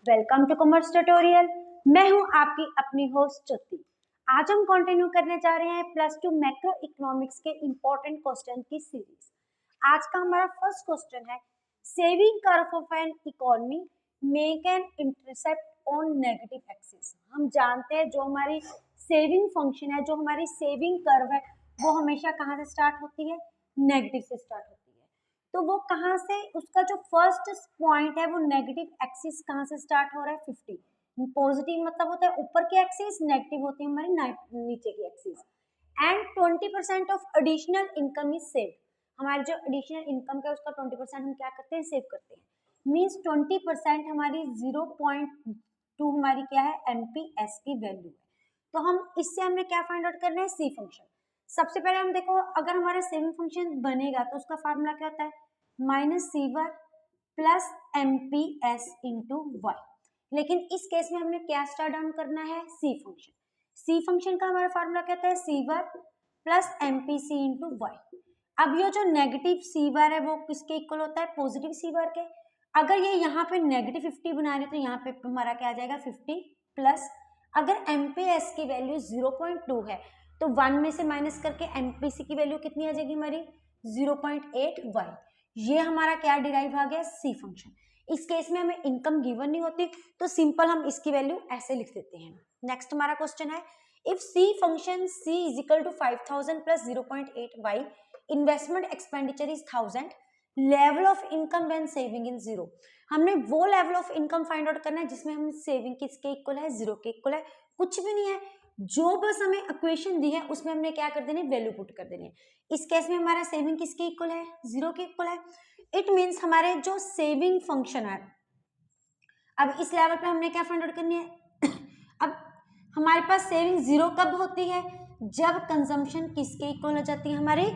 Welcome to commerce tutorial. मैं हूं आपकी अपनी होस्ट ज्योति। आज हम कंटिन्यू करने जा रहे हैं +2 मैक्रो इकोनॉमिक्स के इंपॉर्टेंट क्वेश्चन की सीरीज। आज का हमारा फर्स्ट क्वेश्चन है, saving curve of an economy make an intercept on negative axis. हम जानते हैं जो हमारी सेविंग फंक्शन है, जो हमारी सेविंग कर्व है, वो हमेशा कहाँ से स्टार्ट होती है? नेगेटिव से स्टार्ट होती है। तो वो कहाँ से, उसका जो फर्स्ट पॉइंट है वो नेगेटिव एक्सिस कहाँ से स्टार्ट हो रहा है? 50। पॉजिटिव मतलब होता है ऊपर की एक्सिस, नेगेटिव होती है हमारी नीचे की axis. And 20% of additional income is save. हमारी जो एडिशनल इनकम का उसका 20% हम क्या करते हैं? सेव करते हैं। मीन्स 20% हमारी 0.2 हमारी क्या है? एमपीएस की वैल्यू है। तो हम इससे हमें क्या फाइंड आउट करना है? सी फंक्शन। सबसे पहले हम देखो, अगर हमारा सेविंग फंक्शन बनेगा तो उसका फार्मूला क्या होता है? -c1 plus MPS into Y. लेकिन इस केस में हमने क्या स्टार्ट डाउन करना है? सी फंक्शन। सी फंक्शन का हमारा फार्मूला क्या होता है? c1 plus MPC into Y. अब ये जो नेगेटिव सी बार है वो किसके इक्वल होता है? पॉजिटिव सी बार के। अगर ये यहाँ पे नेगेटिव 50 बना रहे तो यहाँ पे हमारा क्या आ जाएगा? 50 प्लस, अगर एमपीएस की वैल्यू 0.2 है तो 1 में से माइनस करके एमपीसी की वैल्यू कितनी आ जाएगी हमारी? 0.8 वाई। ये हमारा क्या डिराइव आ गया? सी फंक्शन। इस केस में हमें इनकम गिवन नहीं होती तो सिंपल हम इसकी वैल्यू ऐसे लिख देते हैं। नेक्स्ट हमारा क्वेश्चन है, if C function c is equal to 5000 plus 0.8 Y, investment expenditure is 1000, level of income when saving in zero. हमने वो level of income find out करना है जिसमें हम सेविंग किसके इक्वल है? जीरो के इक्वल है। कुछ भी नहीं है, जो बस हमें इक्वेशन दी है उसमें हमने क्या कर देनी है? वैल्यू पुट कर देनी है। इस केस में हमारा सेविंग किसके इक्वल है? जीरो के इक्वल है। इट मीन्स हमारे जो सेविंग फंक्शन है, अब इस लेवल पे हमने क्या फाइंड आउट करनी है? अब हमारे पास सेविंग जीरो कब होती है? जब कंजम्पशन किसके इक्वल हो जाती है? हमारे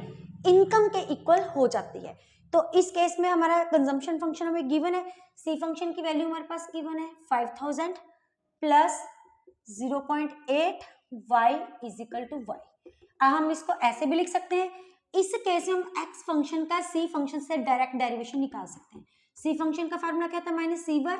इनकम के इक्वल हो जाती है। तो इस केस में हमारा कंजम्पशन फंक्शन हमें गिवन है, सी फंक्शन की वैल्यू हमारे पास गिवन है 5000 plus 0.8 y is equal to Y. हम इसको ऐसे भी लिख सकते हैं, इस केस में हम x फंक्शन का c फंक्शन से डायरेक्ट डेरिवेशन निकाल सकते हैं। c फंक्शन का फार्मूला क्या था? -c1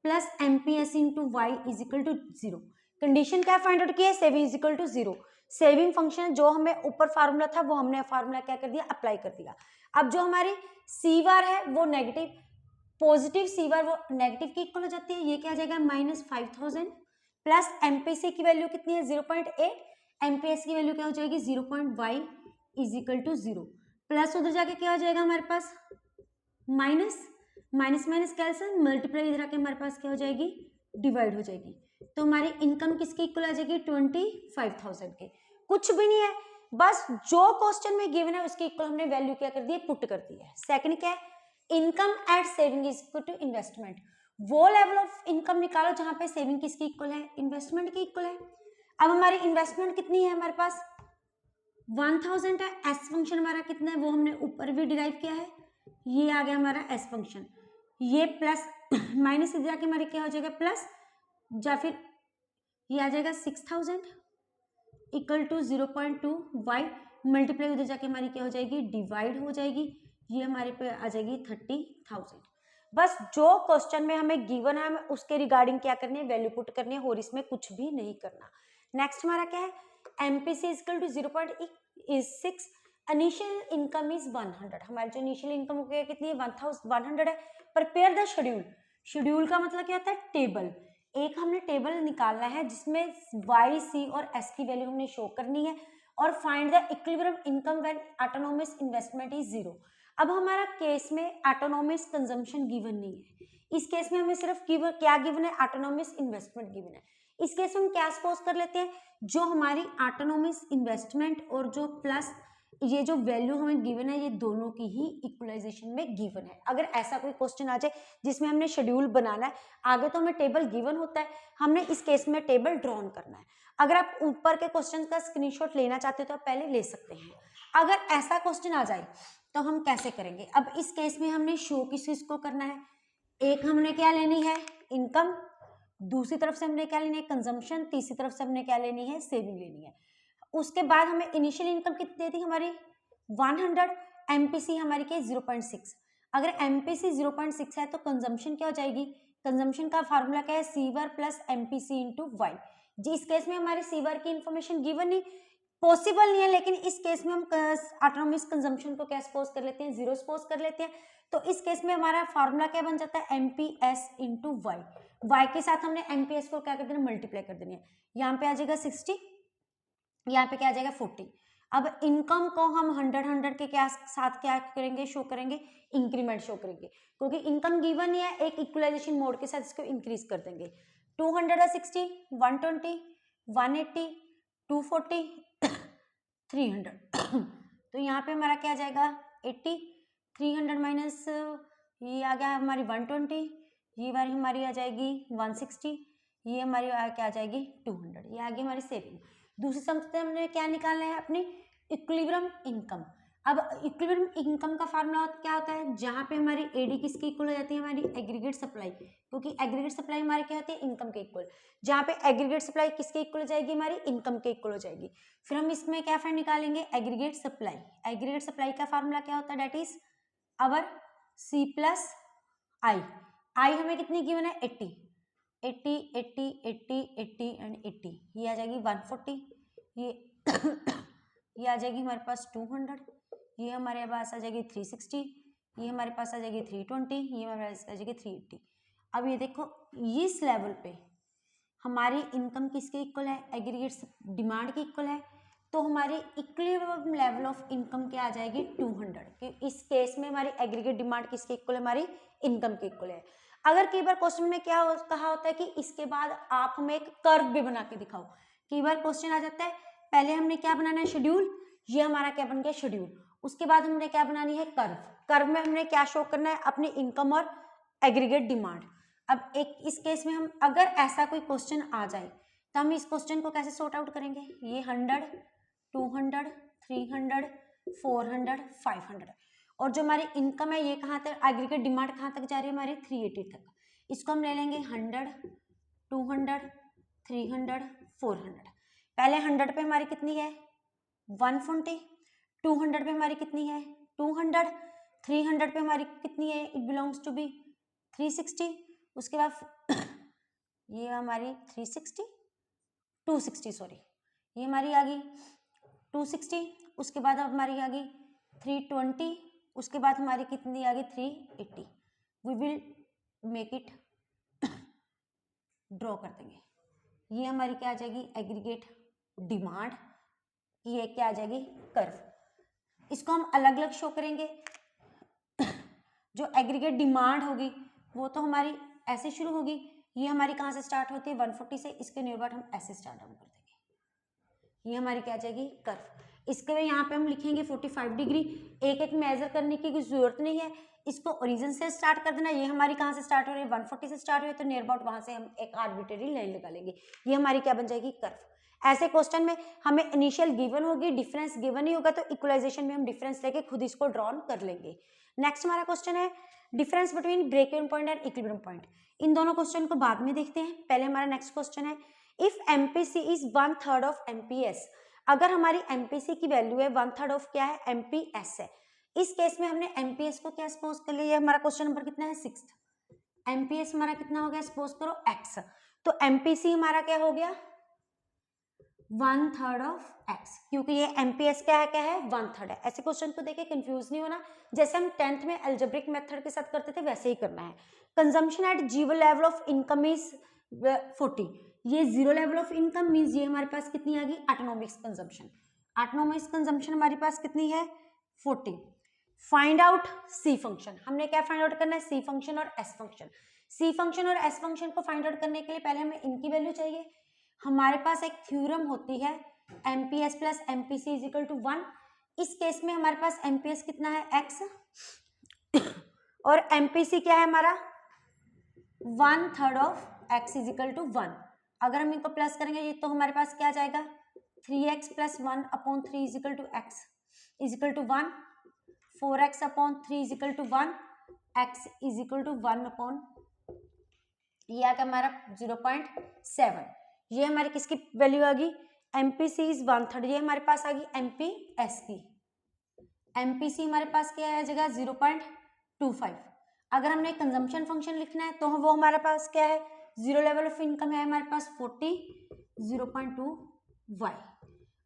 plus MPS into Y is equal to 0। Condition क्या फाइंड आउट की है? Saving is equal to 0। Saving function जो हमें ऊपर फार्मूला था वो हमने फार्मूला क्या कर दिया? अप्लाई कर दिया। अब जो हमारी सी बार है वो नेगेटिव, पॉजिटिव सी बार वो नेगेटिव की इक्वल हो जाती है। ये क्या आ जाएगा? -5000 प्लस एमपीसी की वैल्यू कितनी है? 0.8। एमपीएस की वैल्यू क्या हो जाएगी? 0.y is equal to 0। Plus उधर जाके क्या हो जाएगा हमारे पास? Minus, minus minus cancel, multiply इधर आके हमारे पास क्या हो जाएगी? डिवाइड हो जाएगी। तो हमारी इनकम किसके इक्वल आ जाएगी? 25,000 के। कुछ भी नहीं है, बस जो क्वेश्चन में गिवन है उसके इक्वल हमने वैल्यू क्या कर दी है? पुट कर दी है। सेकंड क्या है? Income at saving is equal to investment. वो लेवल ऑफ इनकम निकालो जहां पे सेविंग किसकी इक्वल है? इन्वेस्टमेंट की इक्वल है। अब हमारी इन्वेस्टमेंट कितनी है हमारे पास? 1000 है। एस फंक्शन हमारा कितना है वो हमने ऊपर भी डिराइव किया है, ये आ गया हमारा एस फंक्शन। ये प्लस माइनस इधर आके हमारे क्या हो जाएगा? प्लस, या फिर ये आ जाएगा 6000 इक्वल टू 0.2 वाई, मल्टीप्लाई उधर जाके हमारी क्या हो जाएगी? डिवाइड हो जाएगी। ये हमारे पे आ जाएगी 30,000। बस जो क्वेश्चन में हमें गिवन है हमें उसके रिगार्डिंग क्या करनी है? वैल्यू पुट करनी है और इसमें कुछ भी नहीं करना। नेक्स्ट हमारा क्या है? MPC equal to 0.6, initial income is 100। हमारी जो इनिशियल इनकम कितनी है? 100 है। Prepare the schedule. शेड्यूल का मतलब क्या होता है? टेबल। एक हमने टेबल निकालना है जिसमें वाई, सी और एस की वैल्यू हमने शो करनी है, और find the equilibrium income when autonomous investment is 0। अब हमारा केस में ऑटोनोमस कंजम्पशन गिवन नहीं है, इस केस में हमें सिर्फ क्या गिवन है? ऑटोनोमस इन्वेस्टमेंट गिवन है। इस केस में हम क्या सपोज कर लेते हैं? जो हमारी ऑटोनोमस इन्वेस्टमेंट और जो प्लस ये जो वैल्यू हमें गिवन है ये दोनों की ही इक्वलाइजेशन में गिवन है। अगर ऐसा कोई क्वेश्चन आ जाए जिसमें हमने शेड्यूल बनाना है, आगे तो हमें टेबल गिवन होता है, हमने इस केस में टेबल ड्रॉन करना है। अगर आप ऊपर के क्वेश्चन का स्क्रीनशॉट लेना चाहते हो तो आप पहले ले सकते हैं। अगर ऐसा क्वेश्चन आ जाए तो हम कैसे करेंगे? अब इस केस में हमने शो किस चीज को करना है? एक हमने क्या लेनी है? इनकम। दूसरी तरफ से हमने क्या लेनी है? कंजम्पशन। तीसरी तरफ से हमने क्या लेनी है? सेविंग लेनी है। उसके बाद हमें इनिशियल इनकम कितनी थी हमारी? 100। एमपीसी हमारी क्या? 0.6। अगर एमपीसी 0.6 है तो कंजम्पशन क्या हो जाएगी? कंजम्पशन का फार्मूला क्या है, C bar plus MPC into Y. जी इस केस में हमारे सीवर की इंफॉर्मेशन गिवन नहीं, पॉसिबल नहीं है, लेकिन इस केस में हम ऑटोनॉमस कंजम्पशन को क्या सपोज कर लेते हैं, जीरो सपोज कर लेते हैं। तो इस केस में हमारा फार्मूला क्या बन जाता है, एमपीएस इंटू वाई। वाई के साथ हमने एमपीएस को क्या कर देना, मल्टीप्लाई कर देनी है। यहाँ पे आ जाएगा 60, यहाँ पे क्या आ जाएगा 40। अब इनकम को हम 100 के क्या साथ क्या करेंगे, शो करेंगे, इंक्रीमेंट शो करेंगे, क्योंकि इनकम गिवन ही है, एक इक्वलाइजेशन मोड के साथ इसको इंक्रीज कर देंगे। 260, 120, 180, 240, 300 तो यहाँ पे हमारा क्या आ जाएगा 80, 300 माइनस ये आ गया हमारी 120, ये वाली हमारी आ जाएगी 160, ये हमारी क्या आ जाएगी 200, ये आ गई हमारी सेविंग। दूसरी समस्या में हमने क्या निकालना है, अपनी इक्विलिब्रियम इनकम। अब इक्विलिब्रियम इनकम का फार्मूला क्या होता है, जहाँ पे हमारी एडी किसके इक्वल हो जाती है, हमारी एग्रीगेट सप्लाई, क्योंकि एग्रीगेट सप्लाई हमारी क्या होती है, इनकम के इक्वल। जहाँ पे एग्रीगेट सप्लाई किसके इक्वल हो जाएगी, हमारी इनकम के इक्वल हो जाएगी। फिर हम इसमें क्या फाइंड निकालेंगे, एग्रीगेट सप्लाई। एग्रीगेट सप्लाई का फार्मूला क्या होता है, that is our C plus I. I हमें कितनी गिवन है, 80, 80, 80, 80, 80 एंड 80, ये आ जाएगी 140, ये ये आ जाएगी हमारे पास 200, ये हमारे पास आ जाएगी 360, ये हमारे पास आ जाएगी 320, ये हमारे पास आ जाएगी 380। अब ये देखो इस लेवल पे हमारी इनकम किसके इक्वल है, एग्रीगेट डिमांड के इक्वल है, तो हमारी इक्विलिब्रियम लेवल ऑफ इनकम क्या आ जाएगी 200, कि इस केस में हमारी एग्रीगेट डिमांड किसके इक्वल है, हमारी इनकम के इक्वल है। अगर कई बार क्वेश्चन में क्या कहा होता है कि इसके बाद आप हमें एक कर्व भी बना के दिखाओ, कई बार क्वेश्चन आ जाता है, पहले हमने क्या बनाना है, शेड्यूल, ये हमारा क्या बन गया शेड्यूल, उसके बाद हमने क्या बनानी है, कर्व। कर्व में हमने क्या शो करना है, अपनी इनकम और एग्रीगेट डिमांड। अब एक इस केस में हम अगर ऐसा कोई क्वेश्चन आ जाए तो हम इस क्वेश्चन को कैसे सॉर्ट आउट करेंगे, ये 100, 200, 300, 400, 500, और जो हमारी इनकम है ये कहाँ तक, एग्रीगेट डिमांड कहाँ तक जा रही है, हमारी 380 तक। इसको हम ले लेंगे 100, 200, 300, 400। पहले 100 पे हमारी कितनी है 140, 200 पे हमारी कितनी है 200, 300 पे हमारी कितनी है, इट बिलोंग्स टू बी 360, उसके बाद ये हमारी 360, 260 सॉरी, ये हमारी आ गई 260, उसके बाद हमारी आ गई 320, उसके बाद हमारी कितनी आ गई 380। We will make it draw कर देंगे, ये हमारी क्या आ जाएगी एग्रीगेट डिमांड, ये क्या आ जाएगी कर्व। इसको हम अलग अलग शो करेंगे, जो एग्रीगेट डिमांड होगी वो तो हमारी ऐसे शुरू होगी, ये हमारी कहाँ से स्टार्ट होती है 140 से, इसके नियर अबाउट हम ऐसे स्टार्ट डाउन कर देंगे, ये हमारी क्या आ जाएगी कर्व। इसके लिए यहाँ पे हम लिखेंगे 45 डिग्री, एक एक मेजर करने की कोई जरूरत नहीं है, इसको ओरिजिन से स्टार्ट कर देना, ये हमारी कहाँ से स्टार्ट हो रही है 140 से स्टार्ट हुई है, तो नियर अबाउट वहां से हम एक आर्बिट्रेरी लाइन लगा लेंगे, ये हमारी क्या बन जाएगी कर्व। ऐसे क्वेश्चन में हमें इनिशियल गिवन होगी, डिफरेंस गिवन ही होगा, तो इक्वलाइजेशन में हम डिफरेंस लेके खुद इसको ड्रॉन कर लेंगे। नेक्स्ट हमारा क्वेश्चन है difference between break even point and equilibrium point. इन दोनों क्वेश्चन को बाद में देखते हैं, पहले हमारा नेक्स्ट क्वेश्चन है if MPC is 1/3 of MPS. अगर हमारी एमपीसी की वैल्यू है 1/3 ऑफ क्या है एमपीएस है, इस केस में हमने एमपीएस को क्या सपोज कर लिया, हमारा क्वेश्चन नंबर कितना है 6। एमपीएस हमारा कितना हो गया, सपोज करो एक्स, तो एमपीसी हमारा क्या हो गया 1/3 ऑफ एक्स, क्योंकि ये एमपीएस क्या है 1/3 है। ऐसे क्वेश्चन को देखे कंफ्यूज नहीं होना, जैसे हम 10th में एल्जेब्रिक मेथड के साथ करते थे वैसे ही करना है। Consumption at zero level of income is 40, ये zero level of income means ये हमारे पास कितनी आ गई ऑटोनॉमिक कंजम्पशन। ऑटोनॉमिक कंजम्पशन हमारे पास कितनी है 40। फाइंड आउट सी फंक्शन, हमने क्या फाइंड आउट करना है सी फंक्शन और एस फंक्शन। सी फंक्शन और एस फंक्शन को फाइंड आउट करने के लिए पहले हमें इनकी वैल्यू चाहिए। हमारे पास एक थ्योरम होती है MPS plus MPC is equal to 1। इस केस में हमारे पास एमपीएस कितना है एक्स और एमपीसी क्या है हमारा 1/3 of X is equal to 1। अगर हम इनको प्लस करेंगे तो हमारे पास क्या आ जाएगा 3x + 1/3 is equal to X is equal to 1, 4x/3 is equal to 1, x is equal to 1/, ये आ गया हमारा 0.7। ये हमारी किसकी वैल्यू आ गई एमपीसी इज 1/3, ये हमारे पास आ गई एमपीएस की। एमपीसी हमारे पास क्या आ जाएगा 0.25। अगर हमने कंजम्पशन फंक्शन लिखना है तो वो हमारे पास क्या है, जीरो लेवल ऑफ इनकम है हमारे पास 40, 0.2 y।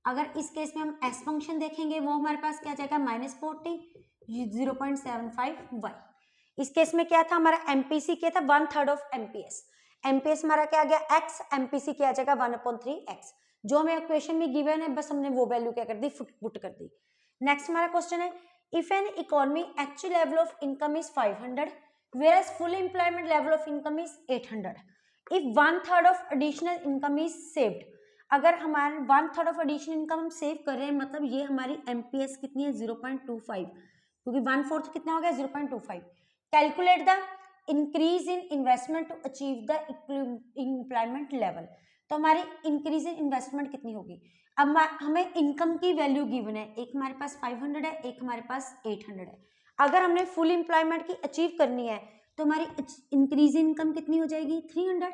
अगर इस केस में हम एस फंक्शन देखेंगे वो हमारे पास क्या जाएगा -40, 0.75 y। इस केस में क्या था हमारा एमपीसी क्या था 1/3 ऑफ एमपीएस। एमपीएस हमारा क्या आ गया x, एमपीसी क्या आ जाएगा 1/3x। जो हमें इक्वेशन में गिवन है बस हमने वो वैल्यू क्या कर दी, पुट कर दी। नेक्स्ट हमारा क्वेश्चन है if an economy actual level of income is 500 whereas full employment level of income is 800, if 1/3 of additional income is saved। अगर हमारे 1/3 ऑफ एडिशनल इनकम हम सेव कर रहे हैं मतलब ये हमारी एमपीएस कितनी है 0.25, क्योंकि 1/4 कितना हो गया 0.25। Calculate the increase in investment to achieve the employment level. तो हमारी इंक्रीज इन इन्वेस्टमेंट कितनी होगी। अब हमें इनकम की वैल्यू गिवन है, एक हमारे पास 500 है, एक हमारे पास 800 है। अगर हमने फुल एम्प्लॉयमेंट की अचीव करनी है तो हमारी इंक्रीज इनकम कितनी हो जाएगी 300,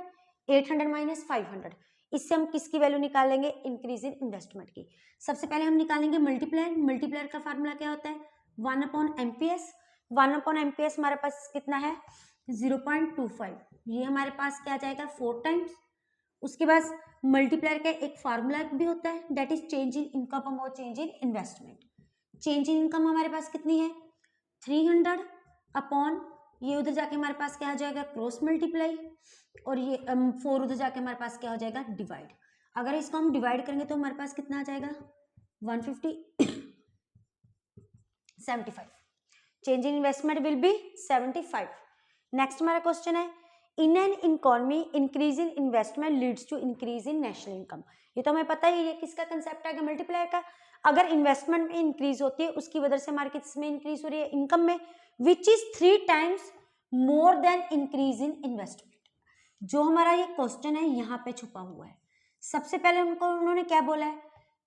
800 माइनस 500। इससे हम किसकी वैल्यू निकालेंगे, इंक्रीज इन इन्वेस्टमेंट की। सबसे पहले हम निकालेंगे मल्टीप्लायर। मल्टीप्लायर का फार्मूला क्या होता है 1/MPS। 1/MPS हमारे पास कितना है 0.25। ये हमारे पास क्या आ जाएगा 4 टाइम्स। उसके बाद मल्टीप्लायर का एक फार्मूला भी होता है that is change in income और change in investment. Change in income हमारे पास कितनी है 300 अपॉन ये उधर जाके हमारे पास क्या आ जाएगा क्रॉस मल्टीप्लाई, और ये 4 उधर जाके हमारे पास क्या हो जाएगा डिवाइड। अगर इसको हम डिवाइड करेंगे तो हमारे पास कितना आ जाएगा 150 change in investment will be 75। Next हमारा क्वेश्चन है in an economy increase in investment leads to increase in national income. ये तो हमें पता ही है ये किसका कंसेप्ट है मल्टीप्लायर का। अगर इन्वेस्टमेंट में इंक्रीज होती है उसकी वजह से हमारे किस में इंक्रीज हो रही है इनकम में, विच is 3 times more than increase in investment. जो हमारा ये क्वेश्चन है यहाँ पे छुपा हुआ है। सबसे पहले उन्होंने क्या बोला है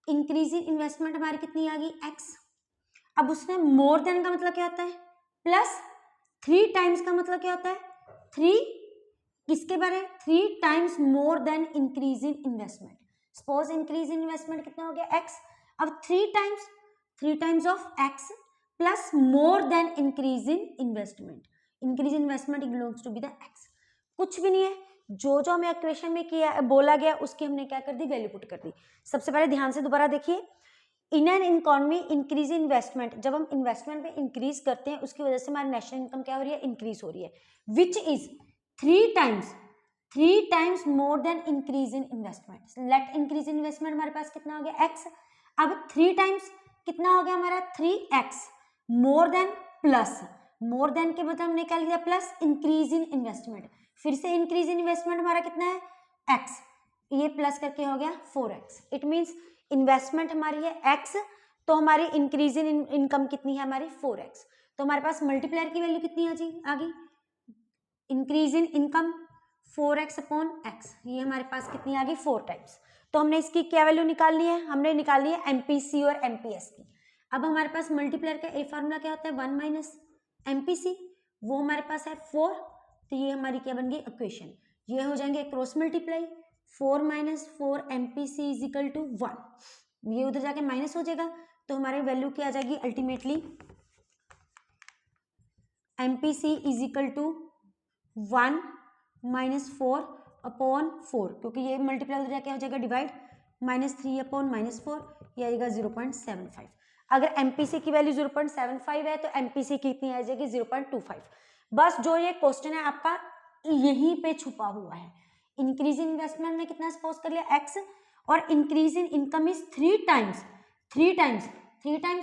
इंक्रीज इन इन्वेस्टमेंट हमारी कितनी आ गई x। अब उसने मोर देन का मतलब क्या होता है प्लस 3 टाइम्स का मतलब क्या होता है 3 किसके बारे 3 times more than increase in investment. Suppose increase in investment कितना हो गया x, अब 3 times of x plus more than increase in investment. Increase in investment belongs to be the x। कुछ भी नहीं है, जो जो हमें इक्वेशन में किया बोला गया उसकी हमने क्या कर दी वैल्यू पुट कर दी। सबसे पहले ध्यान से दोबारा देखिए इन an economy increase in investment, जब हम इन्वेस्टमेंट में इंक्रीज करते हैं उसकी वजह से हमारी नेशनल इनकम क्या हो रही है इंक्रीज हो रही है, which is 3 times more than increase in investment. Let increase in investment हमारे पास कितना हो गया x, अब 3 टाइम्स कितना हो गया हमारा 3x more than plus, more then के बदले हमने क्या लिया प्लस इंक्रीज इन इन्वेस्टमेंट। फिर से इंक्रीज इन इन्वेस्टमेंट हमारा कितना है x, ये प्लस करके हो गया 4x। इट मींस इन्वेस्टमेंट हमारी है x तो हमारी इंक्रीज इन इनकम कितनी है हमारी 4x। तो हमारे पास मल्टीप्लायर की वैल्यू कितनी आ गई increase in income 4x upon x, ये हमारे पास कितनी आ गई 4 टाइम्स। तो हमने इसकी क्या वैल्यू निकालनी है, हमने निकालनी है एमपीसी और एमपीएस की। अब हमारे पास मल्टीप्लायर का ए फार्मूला क्या होता है 1 माइनस एमपीसी, वो हमारे पास है 4, तो ये हमारी क्या बन गई इक्वेशन। ये हो जाएंगे cross multiply 4 minus 4 MPC is equal to 1, ये उधर जाके माइनस हो जाएगा तो हमारी वैल्यू क्या आ जाएगी ultimately MPC is equal to 1 minus 4 upon 4, क्योंकि ये मल्टीप्लाई उधर जाके हो जाएगा डिवाइड -3 अपॉन -4, ये आएगा 0.75। अगर एमपीसी की वैल्यू 0.75 है तो एमपीसी की कितनी आ जाएगी 0.25। बस जो ये क्वेश्चन है आपका यहीं पे छुपा हुआ है। इंक्रीज इन इन्वेस्टमेंट में कितना सपोज कर लिया x, और increase in income is 3 times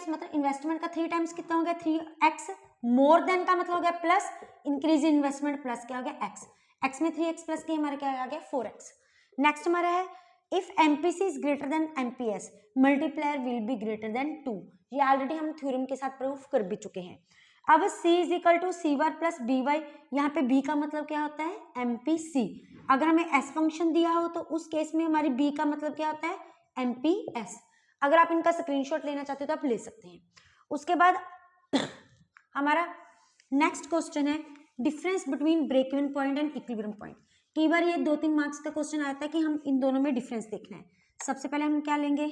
मतलब इन्वेस्टमेंट का 3 टाइम्स कितना हो गया 3x, मोर देन का मतलब हो गया plus increase in investment plus क्या हो गया x में 3x प्लस के हमारे क्या आ गया 4x। नेक्स्ट हमारा है if MPC is greater than MPS multiplier will be greater than 2। ये ऑलरेडी हम थ्योरम के साथ प्रूफ कर भी चुके हैं। अब c is equal to C Y plus B Y, यहाँ पे b का मतलब क्या होता है एमपीसी। अगर हमें s फंक्शन दिया हो तो उस केस में हमारी b का मतलब क्या होता है एमपीएस। अगर आप इनका स्क्रीनशॉट लेना चाहते हो तो आप ले सकते हैं। उसके बाद हमारा नेक्स्ट क्वेश्चन है difference between break even point and equilibrium point. कई बार ये 2-3 मार्क्स का क्वेश्चन आता है कि हम इन दोनों में डिफरेंस देखना है। सबसे पहले हम क्या लेंगे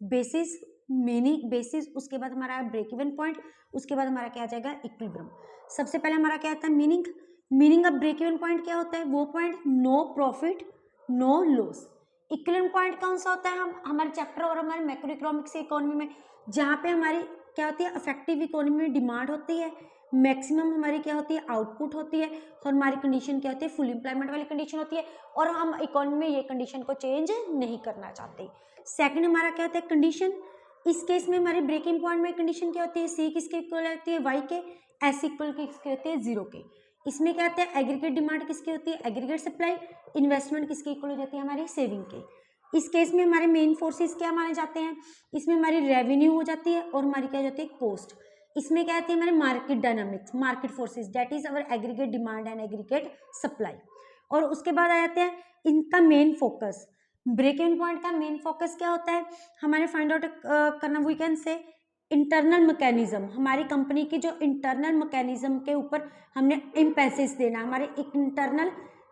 बेसिस मीनिंग बेसिस, उसके बाद हमारा ब्रेक इवन पॉइंट, उसके बाद हमारा क्या आ जाएगा इक्विलिब्रियम। सबसे पहले हमारा क्या आता है meaning. Meaning of break even point क्या होता है, वो point no profit no loss. Equilibrium point कौन सा होता है, हम हमारे चैप्टर और हमारे मैक्रो इकोनॉमिक्स इकोनॉमी में जहाँ पे हमारी क्या होती है इफेक्टिव इकोनॉमी में डिमांड होती है, मैक्सिमम हमारी क्या होती है आउटपुट होती है, और हमारी कंडीशन क्या होती है फुल एम्प्लॉयमेंट वाली कंडीशन होती है, और हम इकोनॉमी में ये कंडीशन को चेंज नहीं करना चाहते। सेकंड हमारा क्या होता है कंडीशन। इस केस में हमारे ब्रेकिंग पॉइंट में कंडीशन क्या होती है, सी किसके इक्वल होती है वाई के, एस इक्वल किसके होते हैं जीरो के। इसमें क्या होता है एग्रीगेट डिमांड किसकी होती है एग्रीगेट सप्लाई, इन्वेस्टमेंट किसकी इक्वल हो जाती है हमारी सेविंग के। इस केस में हमारे मेन फोर्सेस क्या माने जाते हैं, इसमें हमारी रेवेन्यू हो जाती है और हमारी क्या हो जाती है कॉस्ट। इसमें क्या आती है हमारे market dynamics, market forces, that is our aggregate demand and aggregate supply. और उसके बाद आ जाते हैं इनका main focus. Break even point का मेन फोकस क्या होता है, हमारे फाइंड आउट करना, we can say internal mechanism, हमारी कंपनी की जो इंटरनल मैकेनिज्म के ऊपर हमने इम्पेसिस देना, हमारे इंटरनल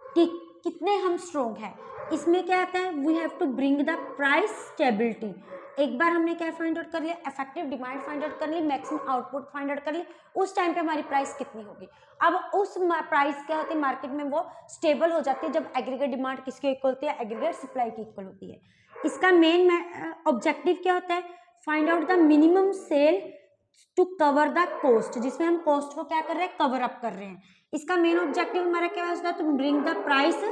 कि कितने हम स्ट्रोंग हैं। इसमें क्या आता है we have to bring the price stability. एक बार हमने क्या फाइंड आउट कर लिया, इफेक्टिव डिमांड फाइंड आउट कर ली, मैक्सिमम आउटपुट फाइंड आउट कर ली, उस टाइम पे हमारी प्राइस कितनी होगी। अब उस प्राइस क्या होती है मार्केट में वो स्टेबल हो जाती है जब एग्रीगेट डिमांड किसकी इक्वल होती है एग्रीगेट सप्लाई की इक्वल होती है। इसका मेन ऑब्जेक्टिव क्या होता है, find out the minimum sale to cover the cost, जिसमें हम कॉस्ट को क्या कर रहे हैं कवर अप कर रहे हैं। इसका मेन ऑब्जेक्टिव हमारा क्या होता है, तो ब्रिंग द प्राइस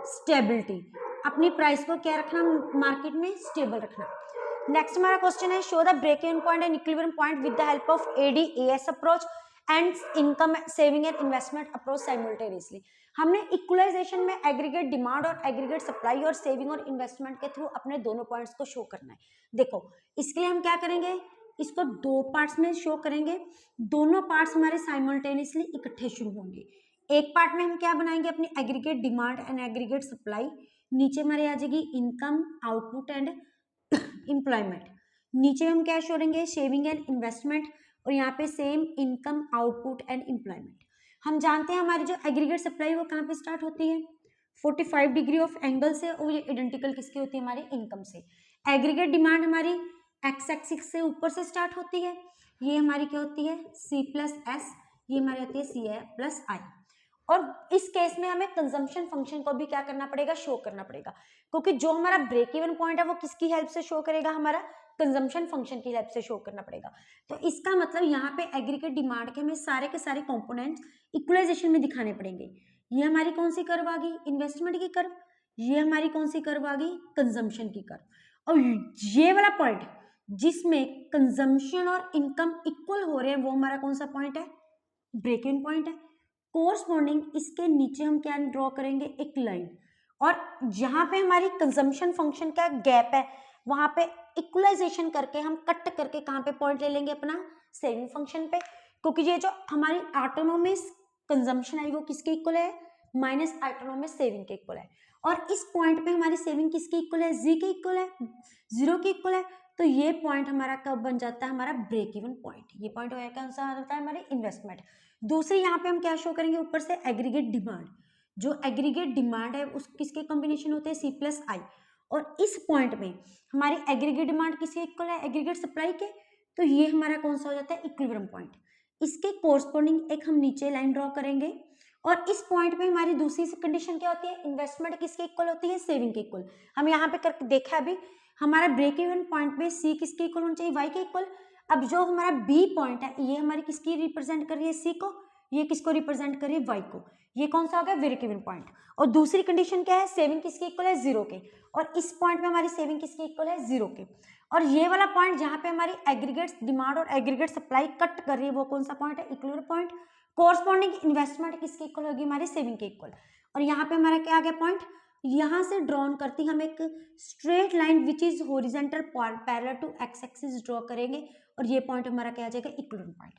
स्टेबिलिटी, अपनी प्राइस को क्या रखना मार्केट में स्टेबल रखना। नेक्स्ट हमारा क्वेश्चन है show the break even point and equilibrium point with the help of ADAS approach and income saving and investment approach simultaneously. हमने इक्वलाइजेशन में एग्रीगेट डिमांड और एग्रीगेट सप्लाई और सेविंग और investment के through अपने दोनों पॉइंट्स को शो करना है। देखो इसके लिए हम क्या करेंगे, इसको दो पार्ट्स में शो करेंगे, दोनों पार्ट्स हमारे साइमल्टेनियसली इकट्ठे शुरू होंगे। एक पार्ट में हम क्या बनाएंगे अपनी aggregate demand and aggregate supply, नीचे हमारे आ जाएगी इनकम आउटपुट एंड एम्प्लॉयमेंट, नीचे हम क्या छोड़ेंगे सेविंग एंड इन्वेस्टमेंट, और यहाँ पे same income output and employment. हम जानते हैं हमारी जो एग्रीगेट सप्लाई वो कहाँ पे स्टार्ट होती है 45 डिग्री ऑफ एंगल से, और ये आइडेंटिकल किसकी होती है हमारी इनकम से। एग्रीगेट डिमांड हमारी एक्स एक्सिस से ऊपर से स्टार्ट होती है, ये हमारी क्या होती है C+S, ये हमारी होती है CI+I। और इस केस में हमें कंजम्पशन फंक्शन को भी क्या करना पड़ेगा शो करना पड़ेगा, क्योंकि जो हमारा ब्रेक इवन पॉइंट है वो किसकी हेल्प से शो करेगा हमारा कंजम्पशन फंक्शन की हेल्प से शो करना पड़ेगा। तो इसका मतलब यहाँ पे एग्रीगेट डिमांड के हमें सारे के सारे कंपोनेंट्स इक्वलाइजेशन में दिखाने पड़ेंगे। ये हमारी कौन सी कर्व आ गई इन्वेस्टमेंट की कर्व, ये हमारी कौन सी कर्व आ गई कंजम्पशन की कर्व, और ये वाला पॉइंट जिसमें कंजम्पशन और इनकम इक्वल हो रहे हैं वो हमारा कौन सा पॉइंट है ब्रेक इवन पॉइंट है। कोरस्पॉन्डिंग इसके नीचे हम क्या ड्रॉ करेंगे एक लाइन, और जहां पे हमारी कंजम्पशन फंक्शन का गैप है वहां पे इक्वलाइजेशन करके हम कट करके कहां पे पॉइंट ले लेंगे अपना सेविंग फंक्शन पे, क्योंकि ये जो हमारी ऑटोनोमस कंजम्पशन है वो किसके इक्वल है माइनस ऑटोनोमस सेविंग के इक्वल है, और इस पॉइंट पे हमारी सेविंग किसके इक्वल है जी के इक्वल है, जीरो के इक्वल है। तो ये पॉइंट हमारा कब बन जाता है हमारा ब्रेक इवन पॉइंट, ये पॉइंट कौन सा होता है हमारे इन्वेस्टमेंट। दूसरी यहाँ पे हम क्या शो करेंगे ऊपर से एग्रीगेट डिमांड, जो एग्रीगेट डिमांड है उस किसके कॉम्बिनेशन होते हैं C+I, और इस पॉइंट में हमारी एग्रीगेट डिमांड किसके इक्वल है एग्रीगेट सप्लाई के, तो ये हमारा कौन सा हो जाता है इक्विलिब्रियम पॉइंट। इसके कोरस्पॉन्डिंग एक हम नीचे लाइन ड्रॉ करेंगे, और इस पॉइंट पे हमारी दूसरी कंडीशन क्या होती है इन्वेस्टमेंट किसके इक्वल होती है सेविंग के इक्वल। हम यहाँ पे करके देखा अभी हमारा ब्रेक इवन पॉइंट पे C किसके इक्वल होना चाहिए Y के इक्वल। अब जो हमारा B पॉइंट है ये हमारी किसकी रिप्रेजेंट कर रही है C को, ये किसको रिप्रेजेंट कर रही है Y को, ये कौन सा हो गया ब्रेक इवन पॉइंट। और दूसरी कंडीशन क्या है सेविंग किसके इक्वल है जीरो के, और इस पॉइंट पे हमारी सेविंग किसके इक्वल है जीरो के, और ये वाला पॉइंट जहाँ पे हमारी एग्रीगेट डिमांड और एग्रीगेट सप्लाई कट कर रही है वो कौन सा पॉइंट है इक्विलिब्रियम पॉइंट। कोरस्पॉन्डिंग इन्वेस्टमेंट किसके इक्वल होगी हमारी सेविंग के इक्वल, और यहाँ पे हमारा क्या आ गया पॉइंट, यहाँ से ड्रॉन करती हम एक straight line which is horizontal parallel to X axis draw करेंगे, और ये पॉइंट हमारा क्या आ जाएगा इक्विलिब्रियम पॉइंट।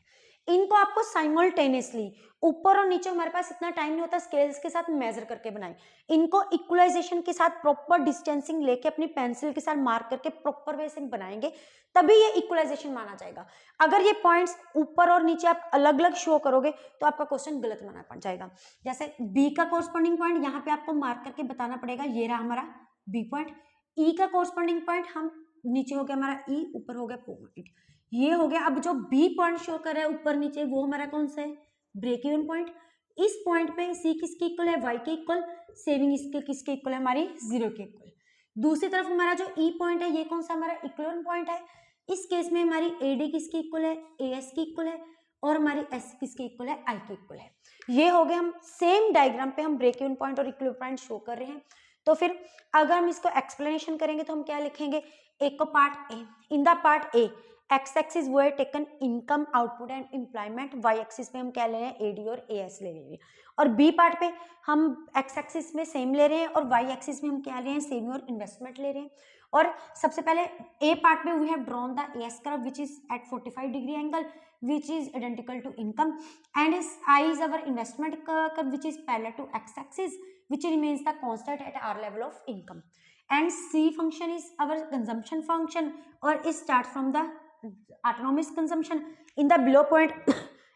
इनको आपको साइमल्टेनियसली ऊपर और नीचे हमारे पास इतना टाइम नहीं होता स्केल्स के साथ मेजर करके बनाए, इनको इक्वलाइजेशन के साथ प्रॉपर डिस्टेंसिंग लेके अपनी पेंसिल के साथ मार्क करके प्रॉपर वे से बनाएंगे तभी ये इक्वलाइजेशन माना जाएगा। अगर ये पॉइंट्स ऊपर और नीचे आप अलग अलग शो करोगे तो आपका क्वेश्चन गलत माना पड़ जाएगा। जैसे बी का कोरस्पॉन्डिंग पॉइंट यहाँ पे आपको मार्क करके बताना पड़ेगा, ये रहा हमारा बी पॉइंट। ई का कोरस्पॉन्डिंग पॉइंट हम नीचे हो गया हमारा ई, ऊपर हो गया पॉइंट, ये हो गया। अब जो बी पॉइंट शो कर रहा है ऊपर नीचे, वो हमारा कौन सा है, ब्रेक इवन पॉइंट। इस पॉइंट पे सी किसके इक्वल है, वाई के इक्वल, सेविंग इसके किसके इक्वल है, हमारी 0 के इक्वल। दूसरी तरफ हमारा जो ई पॉइंट है, ये कौन सा हमारा इक्विवेलेंट पॉइंट है। इस केस में हमारी एडी किसकी इक्वल है, एएस की इक्वल है, और हमारी एस किसके इक्वल है, आई के इक्वल है। ये हो गया, हम सेम डायग्राम पे हम ब्रेक इवन पॉइंट और इक्विवेलेंट पॉइंट शो कर रहे हैं। तो फिर अगर हम इसको एक्सप्लेनेशन करेंगे तो हम क्या लिखेंगे, एक को part A, in the part A X axis वो है taken income, output and employment, Y axis पे हम क्या ले रहे हैं, एडी और एएस ले रहे हैं, और बी पार्ट पे हम एक्स एक्सिस में सेम ले रहे हैं और वाई एक्सिस में हम क्या ले रहे हैं, सेविंग और इन्वेस्टमेंट ले रहे हैं। और सबसे पहले ए पार्ट में we have drawn the AS curve which is at 45 degree angle which is identical to income, and is I is our investment curve which is parallel to x axis which remains the constant at our level of income, and C function is our consumption function or it starts from the autonomous consumption. In the below point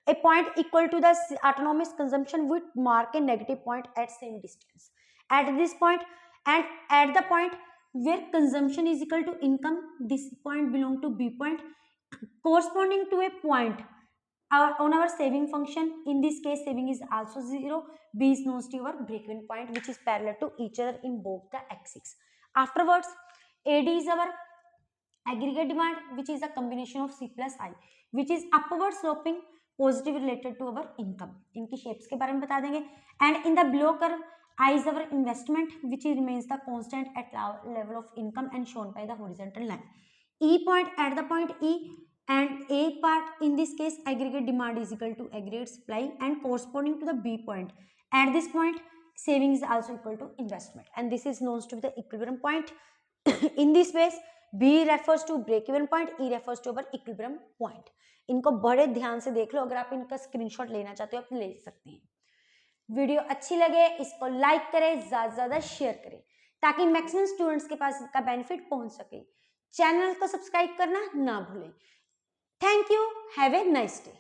a point equal to the autonomous consumption would mark a negative point at same distance at this point, and at the point where consumption is equal to income, this point belong to B point corresponding to a point on our saving function. In this case saving is also 0, B is known to our break-even point which is parallel to each other in both the axes. Afterwards AD is our aggregate demand which is a combination of C plus I which is upward sloping positive related to our income. इनकी shapes के बारे में बता देंगे. And in the below curve I is our investment which remains the constant at level of income and shown by the horizontal line. E point at the point E and A part in this case aggregate demand is equal to aggregate supply and corresponding to the B point. At this point saving is also equal to investment and this is known to be the equilibrium point. In this case B refers to break even point, E refers to our equilibrium point. इनको बड़े ध्यान से देख लो, अगर आप इनका screenshot लेना चाहते हो आप ले सकते हैं। वीडियो अच्छी लगे इसको लाइक करें, ज्यादा से ज्यादा शेयर करें ताकि मैक्सिमम स्टूडेंट्स के पास इसका बेनिफिट पहुंच सके। चैनल को सब्सक्राइब करना ना भूलें। Thank you, have a nice day.